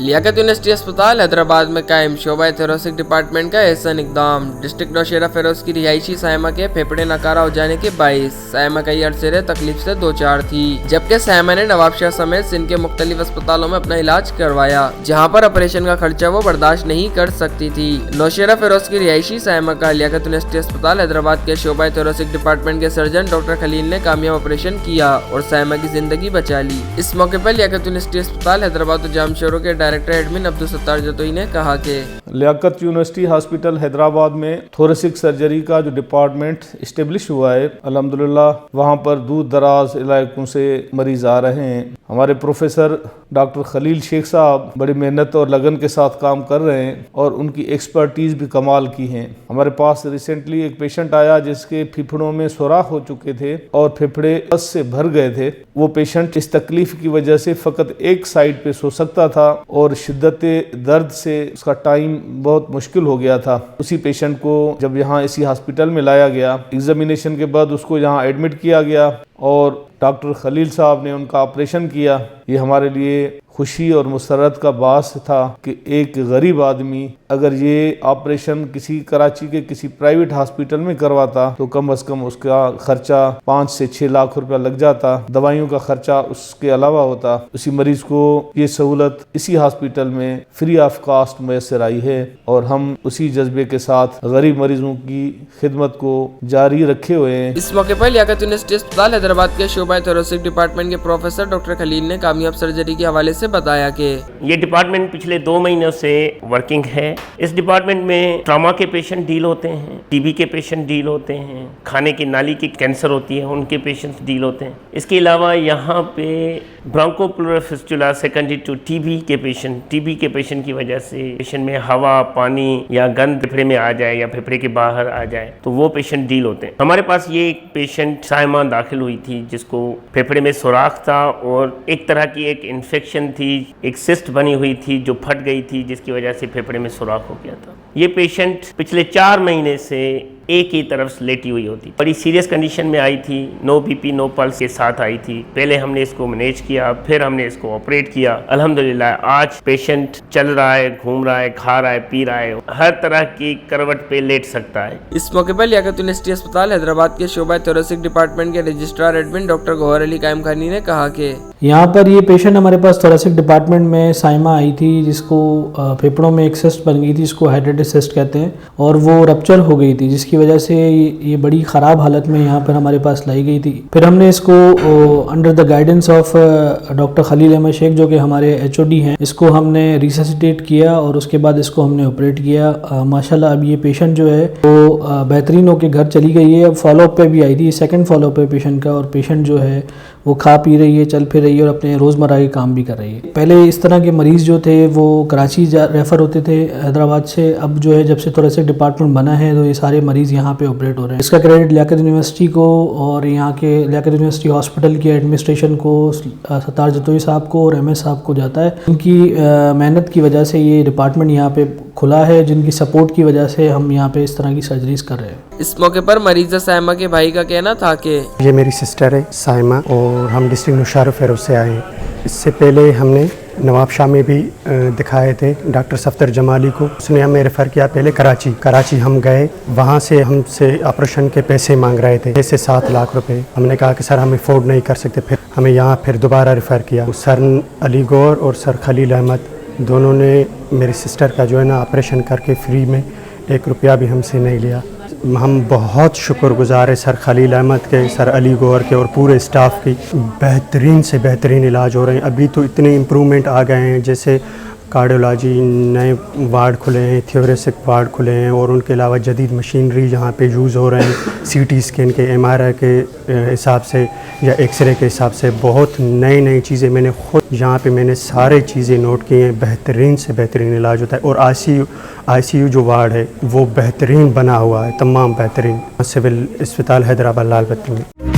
Liaquat university अस्पताल हैदराबाद में कायम शोबा थोरेसिक डिपार्टमेंट का एहसन इकदाम। डिस्ट्रिक्ट नौशेरा फेरोज की रिहायशी सायमा के फेफड़े नकारा हो जाने के बाइस सायमा कई अरसे से तकलीफ से दो चार थी, जबकि सायमा ने नवाबशाह समेत सिंध के मुख्तलिफ अस्पतालों में अपना इलाज करवाया, जहाँ पर ऑपरेशन का खर्चा वो बर्दाश्त नहीं कर सकती थी। नौशेरा फेरोज की रिहायशी सायमा का लियाकत यूनिवर्सिटी अस्पताल हैदराबाद के शोबा थोरेसिक डिपार्टमेंट के सर्जन डॉक्टर खलील ने कामयाब ऑपरेशन किया और सायमा की जिंदगी बचा ली। इस मौके पर लियाकत यूनिवर्सिटी अस्पताल हैदराबाद जामशोरों के डायरेक्टर एडमिन अब्दुल सत्तार जतोई ने कहा कि लियाकत यूनिवर्सिटी हॉस्पिटल हैदराबाद में थोरेसिक सर्जरी का जो डिपार्टमेंट इस्टेब्लिश हुआ है, अल्हम्दुलिल्लाह वहाँ पर दूर दराज इलाकों से मरीज आ रहे हैं। हमारे प्रोफेसर डॉक्टर खलील शेख साहब बड़ी मेहनत और लगन के साथ काम कर रहे हैं और उनकी एक्सपर्टीज़ भी कमाल की हैं। हमारे पास रिसेंटली एक पेशेंट आया जिसके फेफड़ों में सुराख हो चुके थे और फेफड़े रस से भर गए थे। वो पेशेंट इस तकलीफ की वजह से फ़कत एक साइड पे सो सकता था और शिद्दत दर्द से उसका टाइम बहुत मुश्किल हो गया था। उसी पेशेंट को जब यहाँ इसी हॉस्पिटल में लाया गया, एग्जामिनेशन के बाद उसको यहाँ एडमिट किया गया और डॉक्टर खलील साहब ने उनका ऑपरेशन किया। ये हमारे लिए खुशी और मुसरत का बास था कि एक गरीब आदमी अगर ये ऑपरेशन किसी कराची के किसी प्राइवेट हॉस्पिटल में करवाता तो कम से कम उसका खर्चा 5 से 6 लाख रुपया लग जाता, दवाइयों का खर्चा उसके अलावा होता। उसी मरीज को ये सहूलत इसी हॉस्पिटल में फ्री ऑफ कास्ट मैसर आई है और हम उसी जज्बे के साथ गरीब मरीजों की खिदमत को जारी रखे हुए हैं। इस मौके पर लियाकत यूनिवर्सिटी अस्पताल हैदराबाद के शोबा थोरेसिक डिपार्टमेंट के प्रोफेसर डॉक्टर खलील ने कामयाब सर्जरी के हवाले से बताया कि ये डिपार्टमेंट पिछले 2 महीनों से वर्किंग है। इस डिपार्टमेंट में ट्रॉमा के पेशेंट डील होते हैं, टीबी के पेशेंट डील होते हैं, खाने की नाली की कैंसर होती है उनके पेशेंट्स डील होते हैं। इसके अलावा यहाँ पे ब्रोंकोप्लूरल फिस्टुला सेकेंडरी टू टीबी के पेशेंट की वजह से पेशेंट में हवा, पानी या गंद फेफड़े में आ जाए या फेफड़े के बाहर आ जाए तो वो पेशेंट डील होते हैं। हमारे पास ये एक पेशेंट सायमा दाखिल हुई थी जिसको फेफड़े में सुराख था और एक तरह की एक इन्फेक्शन थी, एक सिस्ट बनी हुई थी जो फट गई थी जिसकी वजह से फेफड़े में सुराख हो गया था। ये पेशेंट पिछले 4 महीने से एक ही तरफ लेटी हुई होती, बड़ी सीरियस कंडीशन में आई थी, नो बीपी नो पल्स के साथ आई थी। पहले हमने इसको मैनेज किया, फिर हमने इसको ऑपरेट किया। अल्हम्दुलिल्लाह आज पेशेंट चल रहा है, घूम रहा है, खा रहा है, पी रहा है, हर तरह की करवट पे लेट सकता है। इस मौके पर लियाकत यूनिवर्सिटी अस्पताल हैदराबाद के शोबा थोरेसिक डिपार्टमेंट के registrar admin doctor Gauhar Ali Qayam Khani ने कहा कि यहाँ पर ये पेशेंट हमारे पास थोरेसिक डिपार्टमेंट में सायमा आई थी जिसको फेफड़ों में एक सिस्ट बन गई थी, इसको हाइड्रेटिस सिस्ट कहते हैं, और वो रप्चर हो गई थी जिसकी वजह से ये बड़ी ख़राब हालत में यहाँ पर हमारे पास लाई गई थी। फिर हमने इसको under the guidance of doctor Khalil Ahmed Sheikh जो कि हमारे HOD हैं, इसको हमने रिससिटेट किया और उसके बाद इसको हमने ऑपरेट किया। माशाल्लाह अब ये पेशेंट जो है वो बेहतरीन होकर घर चली गई है। अब फॉलोअप पे भी आई थी, सेकंड फॉलोअप है पेशेंट का, और पेशेंट जो है वो खा पी रही है, चल फिर रही है और अपने रोज़मर्रा के काम भी कर रही है। पहले इस तरह के मरीज़ जो थे वो कराची रेफ़र होते थे हैदराबाद से, अब जो है जब से थोरेसिक डिपार्टमेंट बना है तो ये सारे मरीज़ यहाँ पे ऑपरेट हो रहे हैं। इसका क्रेडिट लियाकत यूनिवर्सिटी को और यहाँ के लियाकत यूनिवर्सिटी हॉस्पिटल की एडमिनिस्ट्रेशन को, सत्तार जतोई साहब को और MS साहब को जाता है। उनकी मेहनत की वजह से ये डिपार्टमेंट यहाँ पे खुला है, जिनकी सपोर्ट की वजह से हम यहाँ पे इस तरह की सर्जरीज कर रहे हैं। इस मौके पर मरीज़ सायमा के भाई का कहना था कि ये मेरी सिस्टर है सायमा और हम डिस्ट्रिक्ट नौशेरा फेरोज से आए हैं। इससे पहले हमने नवाबशाह में भी दिखाए थे डॉक्टर सफ्तर जमाली को, उसने हमें रेफ़र किया पहले कराची हम गए, वहाँ से हमसे ऑपरेशन के पैसे मांग रहे थे 6 से 7 लाख रुपए। हमने कहा कि सर हम अफोर्ड नहीं कर सकते, फिर हमें यहाँ फिर दोबारा रेफ़र किया। सर अली गौर और सर खलील अहमद दोनों ने मेरी सिस्टर का जो है ना ऑपरेशन करके फ्री में 1 रुपया भी हमसे नहीं लिया। हम बहुत शुक्रगुजार है सर खलील अहमद के, सर अली गौर के और पूरे स्टाफ की। बेहतरीन से बेहतरीन इलाज हो रहे हैं। अभी तो इतने इम्प्रूवमेंट आ गए हैं, जैसे कार्डियोलॉजी नए वार्ड खुले हैं, थोरेसिक वार्ड खुले हैं और उनके अलावा जदीद मशीनरी यहाँ पे यूज़ हो रहे हैं। CT स्कैन के, MRI के हिसाब से या एक्सरे के हिसाब से बहुत नई चीज़ें मैंने खुद यहाँ पे मैंने सारे चीज़ें नोट की हैं। बेहतरीन से बेहतरीन इलाज होता है और ICU जो वार्ड है वो बेहतरीन बना हुआ है, तमाम बेहतरीन। सिविल अस्पताल हैदराबाद लालबत्ती में।